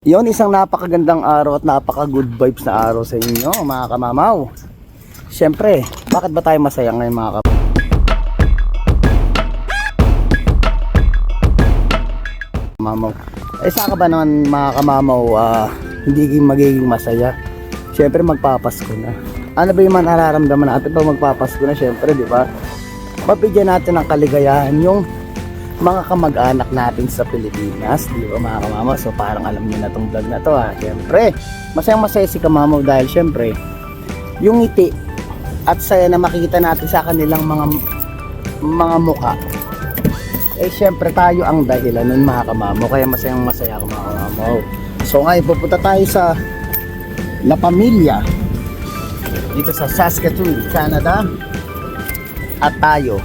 Yon, isang napakagandang araw at napaka-good vibes na araw sa inyo mga kamamaw. Siyempre, bakit ba tayo masaya ngayon mga kamamaw? Saka ba naman mga kamamaw, hindi magiging masaya? Siyempre magpapasko na. Ano ba yung nararamdaman natin pag magpapasko na? Siyempre, di ba? Mabigyan natin ng kaligayahan yung mga kamag-anak natin sa Pilipinas, di ba mga kamamaw? So parang alam niyo na tong vlog na to ha. Siyempre, masayang masaya si kamamaw dahil siyempre yung ngiti at saya na makikita natin sa kanilang mga mukha, siyempre tayo ang dahilan nun mga kamamaw. Kaya masayang masaya ako mga kamamaw. So ngayon pupunta tayo sa La Familia dito sa Saskatoon, Canada. At tayo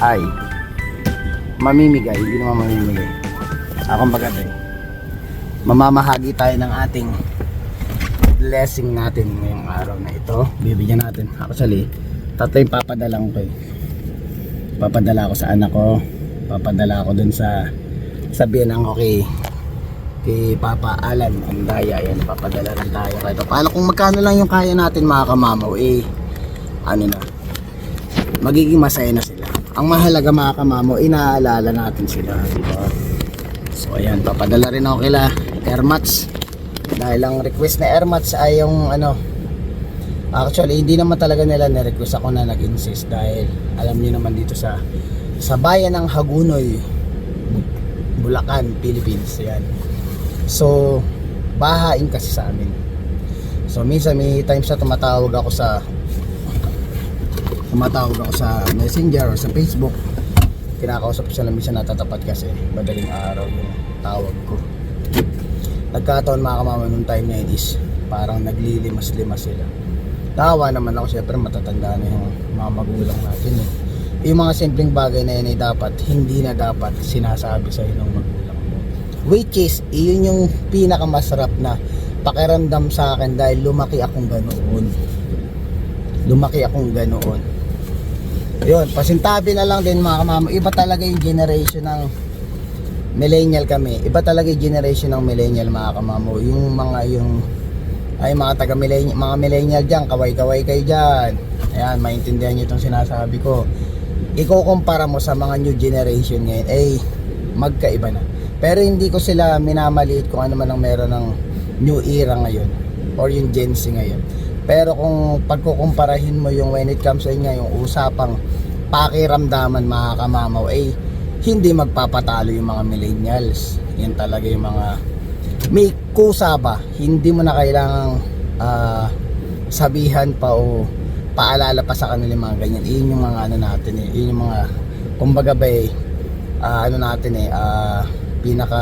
ay mamimigay, hindi naman mamimigay. Akong bagay, mamamahagi tayo ng ating blessing natin ngayong araw na ito. Bibigyan natin. Actually, tatlo yung papadalang ko. Papadala ko sa anak ko. Papadala ko dun sa biyanang ko kay Papa Alan Andaya. Ayan, papadala rin tayo. Ito, paano kung magkano lang yung kaya natin mga kamamaw, ano na, magiging masaya na sila. Ang mahalaga mga kamamo, inaalala natin sila, diba? So ayan, papadala rin ako kila Airmats. Dahil ang request na Airmats ay yung actually hindi naman talaga nila na-request, ako na nag-insist. Dahil alam niyo naman dito sa bayan ng Hagunoy, Bulacan, Philippines. Ayan. So bahain kasi sa amin. So minsan may times na tumatawag ako sa Messenger or sa Facebook. Kinakausap ko sila, minsan natatapat kasi madaling araw yung tawag ko. Nagkataon mga kamama nung time na is parang naglilimas-limas sila. Tawa naman ako, syempre matatanda na yung mga magulang natin Yung mga simpleng bagay na yun ay hindi na dapat sinasabi sa ng magulang mo. Which is, yun yung pinakamasarap na pakiramdam sa akin dahil lumaki akong ganoon. Yun, pasintabi na lang din mga kamama. Iba talaga yung generation ng millennial kami. Iba talaga yung generation ng millennial mga kamama. Yung mga taga millennial, mga millennial diyan, kaway-kaway kayo diyan. Ayan, maintindihan niyo itong sinasabi ko. Ikukumpara mo sa mga new generation ngayon, magkaiba na. Pero hindi ko sila minamaliit kung ano man ang meron ng new era ngayon or yung Gen Z ngayon. Pero kung pagkukumparahin mo yung when it comes sa yung usapang pakiramdaman mga kamamaw, hindi magpapatalo yung mga millennials. Yan talaga yung mga may kusa ba. Hindi mo na kailangang sabihan pa o paalala pa sa kanila mga ganyan. Yun yung mga ano natin yun yung mga kumbaga ba pinaka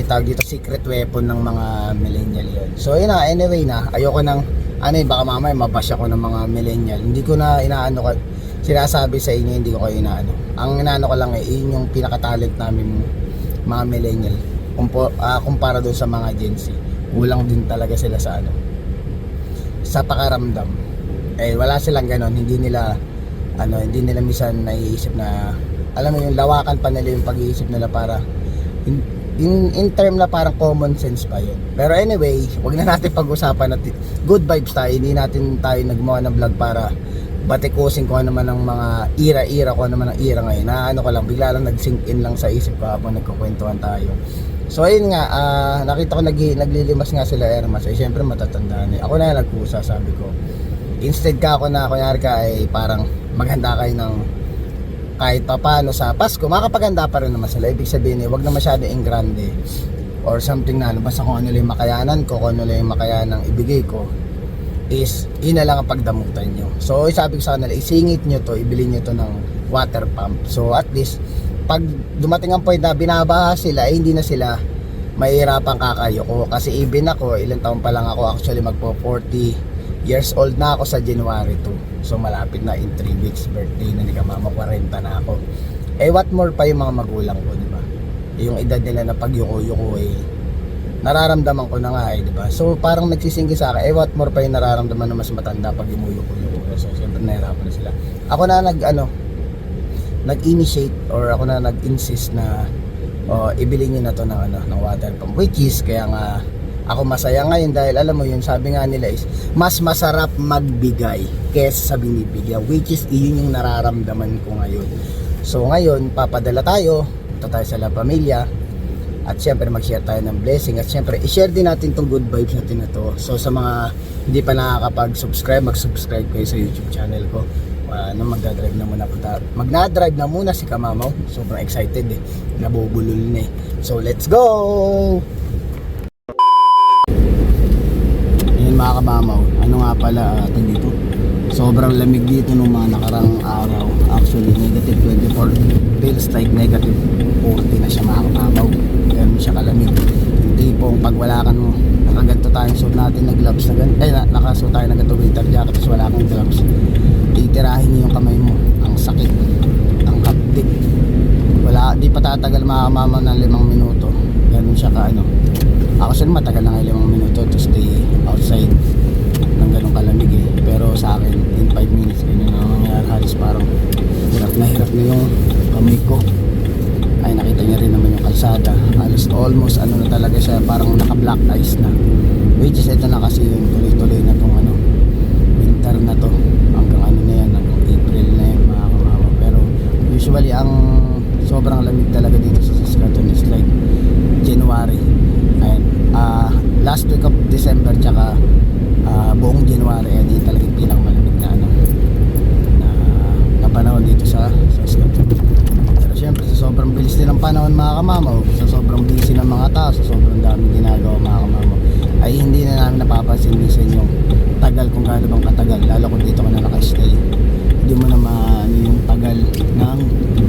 tawag dito secret weapon ng mga millennial yun. So yun na, anyway na, ayoko nang baka mamaya mabash ako ng mga millennial. Hindi ko na sinasabi sa inyo, hindi ko kayo inaano. Ang inaano ko lang yun yung pinaka-talent namin mga millennial kumpara doon sa mga Gen Z. Kulang din talaga sila sa pakaramdam. Wala silang ganon, hindi nila minsan naiisip na, alam mo yung lawakan pa nila yung pag-iisip nila para in term na parang common sense pa yun. Pero anyway, wag na natin pag-usapan natin. Good vibes tayo. Hindi natin tayo nagmawa ng vlog para batikusin kung ano man ang mga kung ano man ang era ngayon. Ko lang, bigla lang nag-sink in lang sa isip ko habang nagkukwentuhan tayo. So ayun nga, nakita ko naglilimas nga sila Airmas. Syempre matatanda na. Ako na nagpusa, sabi ko. Instead ako na kunyari ka parang maghanda kayo ng kahit pa paano sa Pasko, makapaganda pa rin naman sila. Ibig sabihin wag na masyado in grande or something na basta kung ano lang yung makayanan ko, kung ano lang yung makayanang ibigay ko is yun na lang ang pagdamutan nyo. So sabi ko sa kanila, isingit nyo to, ibili nyo to ng water pump. So at least pag dumating ang point na binabaha sila, hindi na sila mahihirapan kakayo ko. Kasi even ako, ilang taon pa lang ako, actually magpo 40 years old na ako sa January 2. So malapit na in 3 weeks birthday na ni kamama, 40 na ako. What more pa yung mga magulang ko, di ba? Yung edad nila na pagyuko-yuko nararamdaman ko na nga di ba? So parang nagsisinggi sa akin, what more pa yung nararamdaman na mas matanda pag yumuyuko-yuko. So siyempre nahirapan na sila. Ako na nag-initiate or ako na nag-insist na o ibili nyo na to ng, ng water pump, which is kaya nga ako masaya ngayon dahil alam mo yun, sabi nga nila is mas masarap magbigay kesa sa binibigyan, which is yun yung nararamdaman ko ngayon. So ngayon papadala tayo, punta tayo sa La Familia, at syempre mag-share tayo ng blessing, at syempre i-share din natin tong good vibes natin na to. So sa mga hindi pa nakakapag-subscribe, mag-subscribe kayo sa YouTube channel ko. Magna-drive na muna si Kamamaw. Sobrang excited eh, nabubulol na eh. So let's go! Ayun mga Kamamaw, ano nga pala dito, sobrang lamig dito nung mga nakarang araw. Actually negative 24, feels like negative 40 na siya mga Kamamaw. Ganun siya kalamig. Tipong pag wala ka no, nakaganto tayong suit natin na gloves na ganito, nakasuot tayo ng ganito winter jacket tapos wala kang gloves, titirahin niyo yung kamay mo, ang sakit, ang kapdik. Di pa tatagal mga Kamamaw ng 5 minuto. Ganun siya ka ano. Ako sila matagal na ng 5 minuto to stay outside ng ganun kalamig eh. Pero sa akin in 5 minutes ganun na nangyayari, halos parang hirap na yung kamay ko. Ay nakita niya rin naman yung kalsada, halos almost ano na talaga siya, parang naka black ice na, which is ito na kasi yung tuloy-tuloy na tong ano, winter na to, hanggang ano na yan, hanggang April na yan mga Kamamaw. Pero usually ang sobrang lamig talaga dito sa Saskatoon is like January, and last week of December tsaka buong January, and yun talaga yung pinakamalamig na ano na panahon dito sa Saskatoon. Siyempre sa sobrang bilis din ng panahon mga Kamamaw, sa sobrang busy ng mga tao, sa sobrang daming ginagawa mga Kamamaw, ay hindi na namin napapansin minsan yung tagal, kung gaano bang katagal, lalo kung dito ka na nakastay. Hindi mo na maano yung tagal ng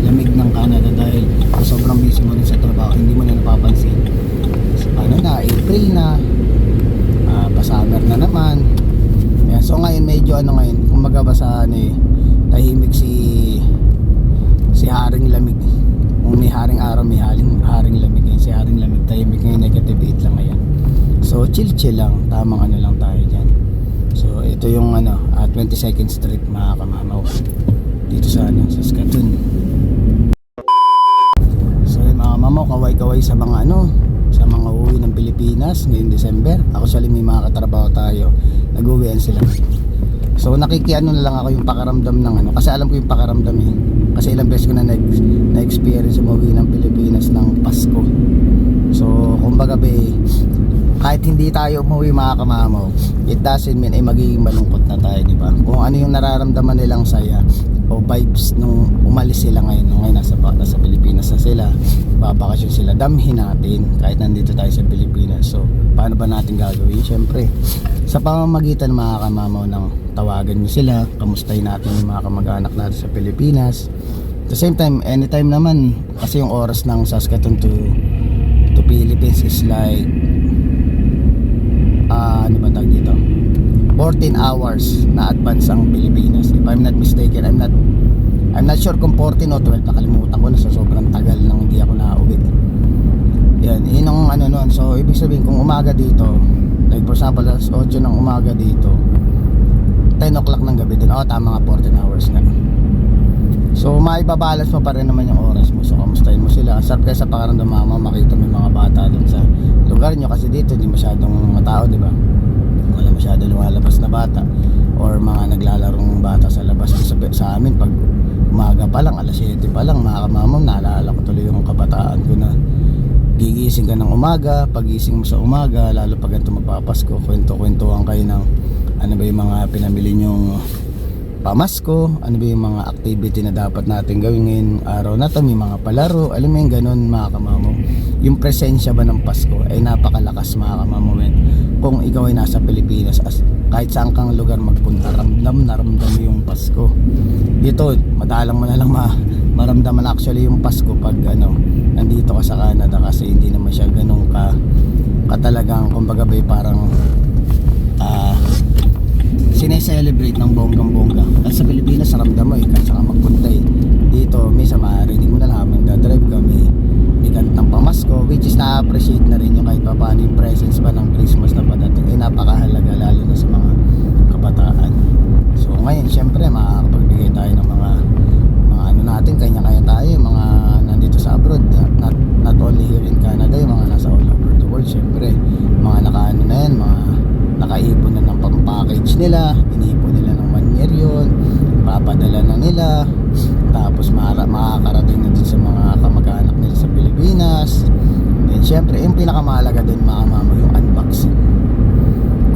lamig ng Canada dahil sa sobrang busy mo rin sa trabaho, hindi mo na napapansin. So paano na, April na, pa-summer na naman. Yeah, so ngayon medyo ano ngayon, kumbaga ba sa ano eh, tahimik si Haring Lamig. Kung may haring araw, may haring lamig ngayon. Si Haring Lamig tahimik ngayon, negative 8 lang ngayon. So chill lang, tamang ano lang tayo dyan. So ito yung ano, 22nd Street mga Kamamaw, dito sa ano, sa Saskatoon. So yun mga Kamamaw, kaway-kaway sa mga ano, sa mga uuwi ng Pilipinas ngayong December. Actually may mga katrabaho tayo, nag-uwian sila. So nakikiano na lang ako yung pakaramdam ng ano, kasi alam ko yung pakaramdam eh. Kasi ilang beses ko na na-experience umuwi ng Pilipinas ng Pasko. So kumbaga kahit hindi tayo umuwi mga Kamamaw, it doesn't mean ay magiging malungkot na tayo, di ba? Kung ano yung nararamdaman nilang saya o vibes nung umalis sila ngayon nasa Pilipinas na sila, babakasyon sila, damhin natin kahit nandito tayo sa Pilipinas. So paano ba natin gagawin? Siyempre sa pamamagitan mga Kamamaw ng tawagan nyo sila, kamustahin natin yung mga kamag-anak natin sa Pilipinas. At the same time, anytime naman, kasi yung oras ng Saskatoon to Philippines is like ano ba tawag dito, 14 hours na advance ang Pilipinas, if I'm not mistaken. I'm not sure kung 14 o 12, nakalimutan ko na, sa sobrang tagal nang hindi ako nakauwi. Yan, yun ang ano nun. So ibig sabihin kung umaga dito, like for example alas 8 ng umaga dito, 10 o'clock ng gabi din, tama nga, 14 hours nga. So maibabalance mo pa rin naman yung oras mo. So kamustahin mo sila. Sarap kayo sa pakaramdam mama, makita mo yung mga bata dun sa lugar nyo, kasi dito hindi masyadong mga tao, di ba? Wala masyado lumalabas na bata or mga naglalarong bata sa labas. Sa amin pag umaga pa lang, alas 7 pa lang mga Kamamaw, naalala ko tuloy yung kabataan ko na gigising ka ng umaga, pagising mo sa umaga, lalo pag ito magpapasko, kwento-kwentuhan kayo ng ano ba yung mga pinamili nyong pamasko, ano ba yung mga activity na dapat natin gawin ngayong araw na to, may mga palaro, alam mo yung ganun mga Kamamaw. Yung presensya ba ng Pasko ay napakalakas mga Kamamaw. Kung ikaw ay nasa Pilipinas, kahit saan kang lugar magpunta, ramdam mo yung Pasko. Dito madalang mo na lang maramdaman actually yung Pasko pag ano, nandito ka sa Canada, kasi hindi naman siya ganun katalagang, kumbaga ba parang sineselebrate ng bonggang-bongga. Kasi sa Pilipinas ramdam mo kahit saan ka magpunta dito minsan marinig mo na lang magdadrive ka, may kantang pamasko, which is na-appreciate na rin yung kahit pa paano yung presence ba ng Christmas na padating ay napakahalaga, lalo na sa mga kabataan. So ngayon syempre makakapagbigay tayo ng mga ano natin, kanya-kaya tayo, mga nandito sa abroad, not only nakaipon na ng pang-package nila, inipon nila ng 1 year yun, papadala na nila, tapos makakarating na din sa mga kamag-anak nila sa Pilipinas. Then syempre yung pinakamahalaga din mga mama, yung unboxing,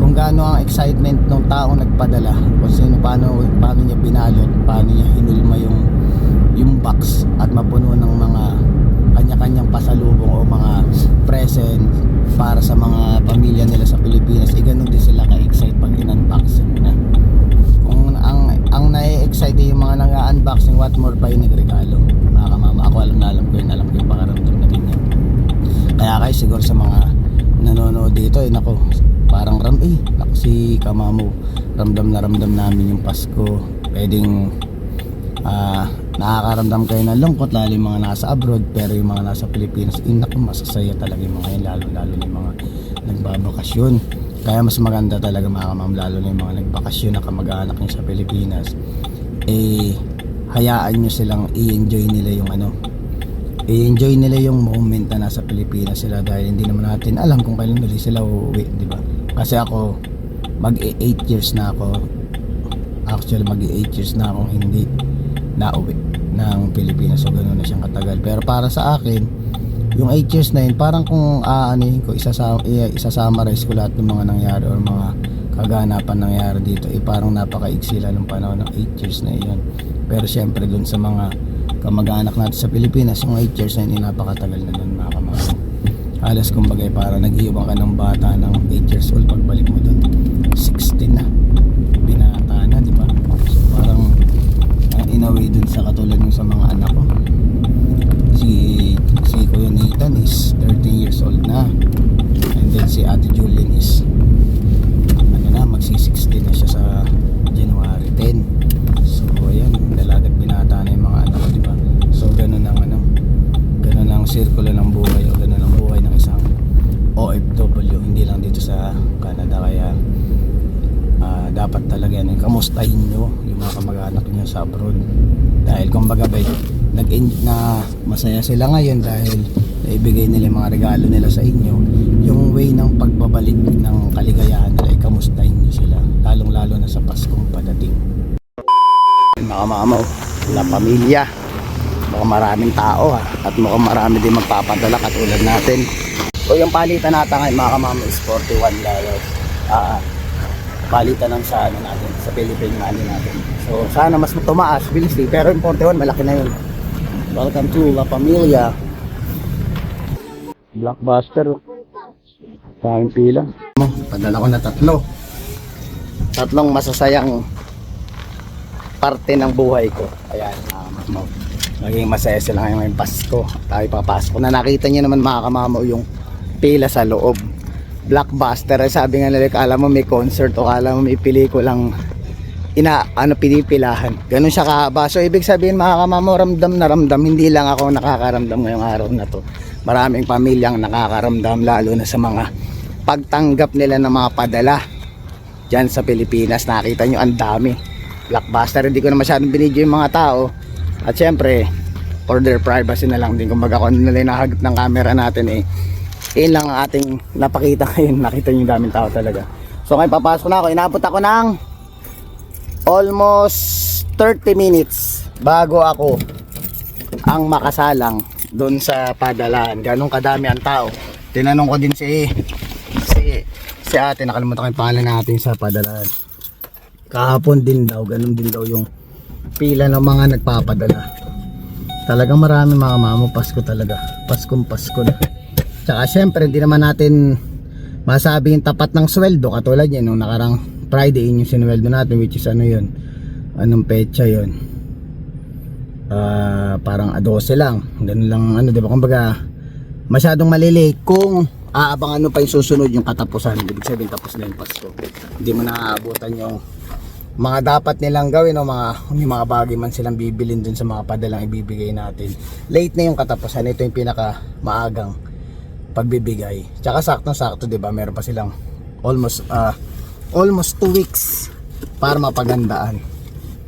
kung gaano ang excitement ng taong nagpadala, kung sino, paano niya binalot, paano niya hinulma yung box at mapuno ng mga kanya-kanyang pasalubong o mga present para sa mga pamilya nila sa Pilipinas. Ganun din sila ka-excite pag in-unboxing na. Kung ang na-excite yung mga nang-unboxing, what more pa yung nagregalo, mga kamama. Ako alam ko yung pakaramdam na ganyan. Kaya kayo siguro sa mga nanonood dito, nako, parang naku, si Kamamo, ramdam namin yung Pasko. Pwedeng nakakaramdam kayo ng lungkot, lalo yung mga nasa abroad, pero yung mga nasa Pilipinas, naku, masasaya talaga yung mga yun, lalo yung mga nagbabakasyon. Kaya mas maganda talaga mga kamam, lalo na yung mga nagbakasyon na kamag-anak nyo sa Pilipinas, hayaan nyo silang i-enjoy nila yung moment na nasa Pilipinas sila, dahil hindi naman natin alam kung kailan ulit sila uuwi, di ba? Kasi ako, mag-8 years na ako, actually mag-8 years na akong hindi nauwi ng Pilipinas, so ganoon na siyang katagal. Pero para sa akin, yung 8 years na yun, parang kung isa-summarize ko lahat ng mga nangyari or mga kaganapan nangyari dito, parang napakaiksi lang panahon ng 8 years na yun. Pero syempre dun sa mga kamag-anak natin sa Pilipinas, yung 8 years na yun, napakatagal na dun mga kamag-anak. Halos kumbaga parang nag-iwan ka ng bata ng 8 years old, pagbalik mo dun 16 na, binata na, di ba? So parang in a way dun sa katulad ng sa mga anak ko, si Kuya Nathan is 13 years old na, and then si Ate Julian is magsi-16 na siya sa January 10. So ayan, dalagat binata na yung mga anak ko, di ba? So ganun ang sirkulo ng buhay, o ganun ang buhay ng isang OFW, hindi lang dito sa Canada. Kaya dapat talaga yan, kamustahin nyo yung mga kamag-anak nyo sa abroad, dahil kumbaga na masaya sila ngayon dahil naibigay nila yung mga regalo nila sa inyo. Yung way ng pagbabalik ng kaligayahan nila, kamustahin nyo sila, lalong lalo na sa Paskong padating. Mga mama, la pamilya, mukhang maraming tao at mukhang marami din magpapadala katulad natin. So yung palitan natin ngayon mga kamama is $41. Palitan ng sa natin, sa Philippine money natin. So sana mas tumaas, bilis pero yung 41 malaki na yun. Welcome to La Familia. Blockbuster. Kaming pila. Padala ko na tatlong masasayang parte ng buhay ko. Ayan, maging masaya sila ngayong Pasko. Tayo papasok na. Nakita niyo naman mga kamamo yung pila sa loob. Blockbuster. Sabi nga nila, kala mo may concert o kala mo may pelikulang pinipilahan. Ganun siya kahaba. So ibig sabihin mga kamamo, ramdam na ramdam. Hindi lang ako nakakaramdam ngayong araw na to. Maraming pamilyang nakakaramdam, lalo na sa mga pagtanggap nila ng mga padala dyan sa Pilipinas. Nakita nyo ang dami. Blockbuster, hindi ko na masyadong binidyo yung mga tao. At syempre, for their privacy na lang din. Kumbaga kung ano nila nahagip ng camera natin yun lang ang ating napakita ngayon. Nakita nyo yung daming tao talaga. So ngayon papasok na ako. Inabot ako ng almost 30 minutes bago ako ang makasalang doon sa padalaan. Ganong kadami ang tao. Tinanong ko din si ate, nakalimutan ko yung pangalan natin sa padalaan. Kahapon din daw, ganun din daw yung pila ng mga nagpapadala. Talagang marami mga mamo, Pasko talaga. Paskong Pasko na. Tsaka syempre hindi naman natin masabi yung tapat ng sweldo. Katulad yan, nung nakarang Friday yung sinweldo natin, which is ano yun, anong petsa yun, parang 12 lang, ganun lang diba, kumbaga masyadong malilate kung aabangan pa yung susunod yung katapusan. Ibig sabihin tapos na yung Pasko, hindi mo naaabutan yung mga dapat nilang gawin o may mga bagay man silang bibilin dun sa mga padalang ibibigay natin. Late na yung katapusan, ito yung pinaka maagang pagbibigay. Tsaka sakto diba, meron pa silang almost 2 weeks para mapagandaan.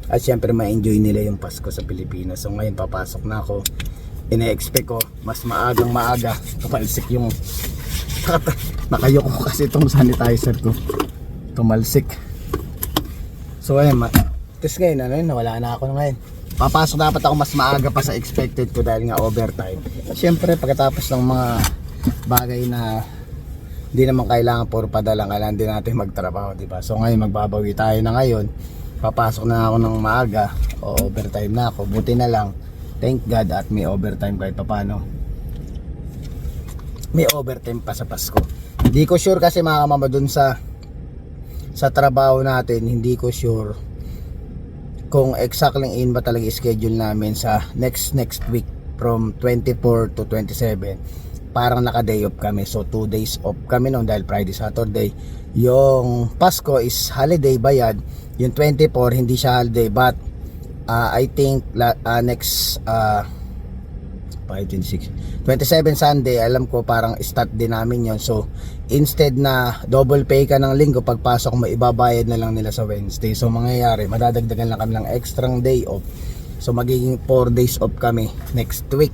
At syempre ma-enjoy nila yung Pasko sa Pilipinas. So ngayon papasok na ako. Ine-expect ko mas maaga kapalsik yung nakayoko kasi itong sanitizer ko. tumalsik. So ayun, tapos ngayon, nawala na ako ngayon. Papasok dapat ako mas maaga pa sa expected ko dahil nga overtime. Siyempre, pagkatapos ng mga bagay na hindi naman kailangan puro padala, kailangan din natin magtrabaho, diba? So ngayon, magbabawi tayo na ngayon. Papasok na ako ng maaga o overtime na ako. Buti na lang, thank God at may overtime kahit papano. May overtime pa sa Pasko. Hindi ko sure kasi mga kamama dun sa trabaho natin, hindi ko sure kung exactly in ba talaga schedule namin sa next week from 24 to 27. Parang naka day off kami, so 2 days off kami noon dahil Friday, Saturday. Yung Pasko is holiday bayad, yung 24 hindi siya holiday, but I think next 27 Sunday, alam ko parang start din namin yon. So instead na double pay ka ng linggo, pagpasok mo ibabayad na lang nila sa Wednesday. So mangyayari, madadagdagan lang kami ng extra day off. So magiging 4 days off kami next week.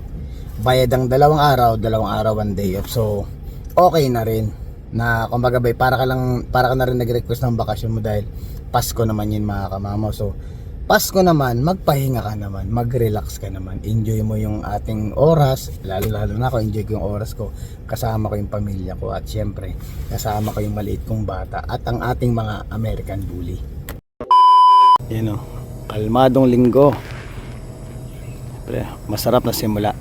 Bayad ang 2 araw, 1 day off. So okay na rin na kumbaga para ka na rin nag-request ng bakasyon mo dahil Pasko naman yun mga kamama. So Pasko naman, magpahinga ka naman, mag-relax ka naman, enjoy mo yung ating oras, lalo na ako, enjoy ko yung oras ko, kasama ko yung pamilya ko, at syempre, kasama ko yung maliit kong bata, at ang ating mga American bully. Yan o, kalmadong linggo, masarap na simula,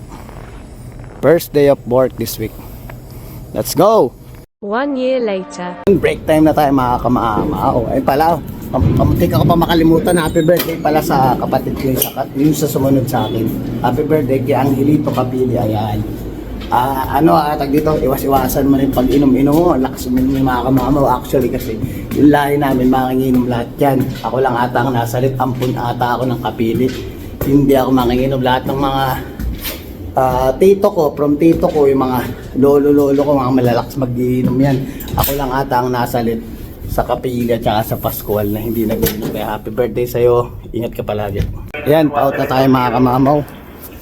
first day of work this week, let's go! 1 year later. Break time na tayo mga kamaama. Ay pala, kamutik ako pa makalimutan. Happy birthday pala sa kapatid ko yung sa sumunod sa akin. Happy birthday kay Angelito Kapili. Ayan. Tag dito, iwas-iwasan mo rin pag inom-inom mo. Lakas mo yung mga kamama. Actually kasi yung lahi namin makinginom lahat yan. Ako lang ata ang nasalit. Ampun ata ako ng Kapili. Hindi ako makinginom lahat ng mga from tito ko, yung mga lolo ko, mga malalakas mag-iinom yan. Ako lang ata ang nasalit sa Kapili at saka sa Pascual na hindi nag-iinom. Kaya happy birthday sa'yo, ingat ka palagi. Yan, pa-out na tayo mga kamamaw.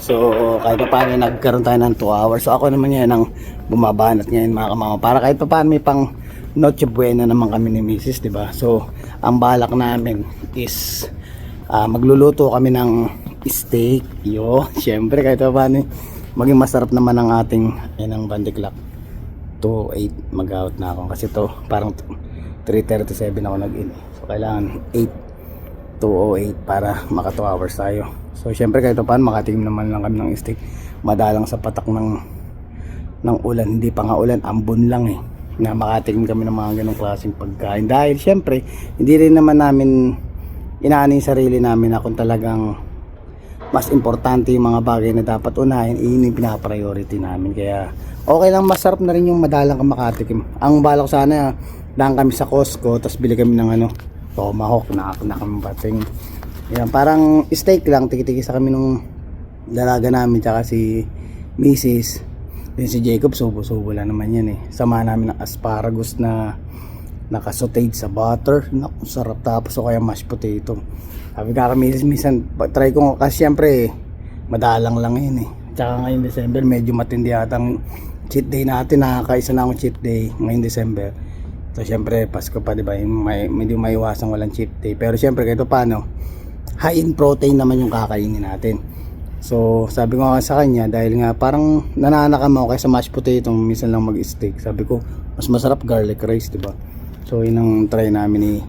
So kahit pa paano nagkaroon tayo ng 2 hours. So ako naman yan ang bumabanat ngayon mga kamamaw, para kahit pa paano may pang Noche Buena naman kami ni Mrs. diba? So ang balak namin is magluluto kami ng steak. Syempre kahit pa paano maging masarap naman ang ating ang bandiklak. 2:08 mag-out na ako kasi to parang 3:37 ako nag-in. So kailangan 8:08 para maka 2 hours tayo. So syempre kahit pa paano makatikim naman lang kami ng steak. Madalang sa patak ng ulan, hindi pa nga ulan, ambon lang na makatikim kami ng mga ganong klaseng pagkain. Dahil syempre hindi rin naman namin inaano yung sarili namin na kung talagang mas importante yung mga bagay na dapat unahin, yun yung pinapriority namin. Kaya okay lang, masarap na rin yung madalang ka makatikim. Ang balak sana, daan kami sa Costco, tapos bili kami ng tomahawk na kami pating. Yan, parang steak lang, tiki-tiki sa kami nung dalaga namin, tsaka si Mrs. Then si Jacob, subo-subo lang naman yan Sama namin ng asparagus na naka-sauteed sa butter. Naku, sarap. Tapos o kaya mashed potato. Sabi ka kami, minsan try ko kasi siyempre madalang lang yun Tsaka ngayong December medyo matindi atang cheat day natin. Nakakaisa na akong cheat day ngayong December. So siyempre Pasko pa, diba? Medyo maiwasan walang cheat day. Pero siyempre kahit paano, high in protein naman yung kakainin natin. So sabi ko nga sa kanya, dahil nga parang nananakam ako kaysa mashed potato, minsan lang mag-steak. Sabi ko mas masarap garlic rice, diba? So yun ang try namin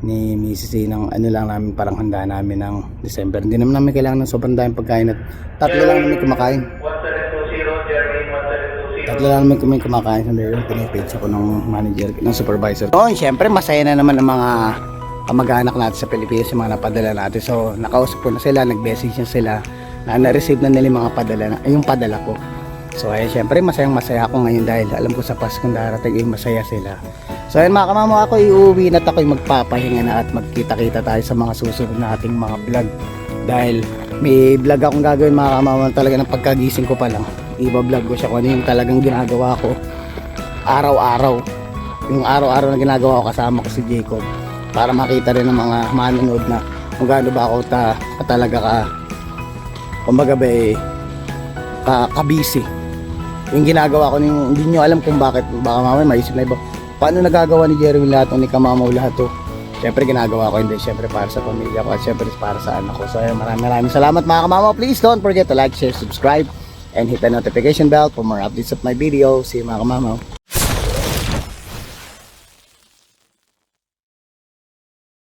ni Mrs. ng lang namin, parang handa namin ng December. Hindi naman namin kailangan ng sobrang daming pagkain at tatlo lang namin kumakain. Kami kumakain. Sandali, pinipage ako ng manager, ng supervisor. Siyempre masaya na naman ang mga kamag-anak natin sa Pilipinas, yung mga napadala natin. So nakausap ko na sila, nag-message na sila na na-receive na nila yung mga padala ko. So ayun, syempre masaya ako ngayon dahil alam ko sa Paskong darating masaya sila. So ayun mga kamama, ako iuwi na at ako'y magpapahinga na at magkita-kita tayo sa mga susunod na ating mga vlog. Dahil may vlog akong gagawin mga kamama, talaga ng pagkagising ko pa lang. Iba-vlog ko siya kung ano yung talagang ginagawa ko araw-araw. Yung araw-araw na ginagawa ko kasama ko si Jacob. Para makita rin ng mga manonood na kung gaano ba ako talaga kumbaga ka-busy. Yung ginagawa ko, hindi nyo alam kung bakit, baka mamaya maisip na iba, paano nagagawa ni Jeremy lahat ni kamamaw lahat to? Siyempre ginagawa ko hindi, siyempre para sa pamilya ko at siyempre para sa anak ko. So ayun, maraming salamat mga kamamaw. Please don't forget to like, share, subscribe, and hit the notification bell for more updates of my video. See you mga kamamaw.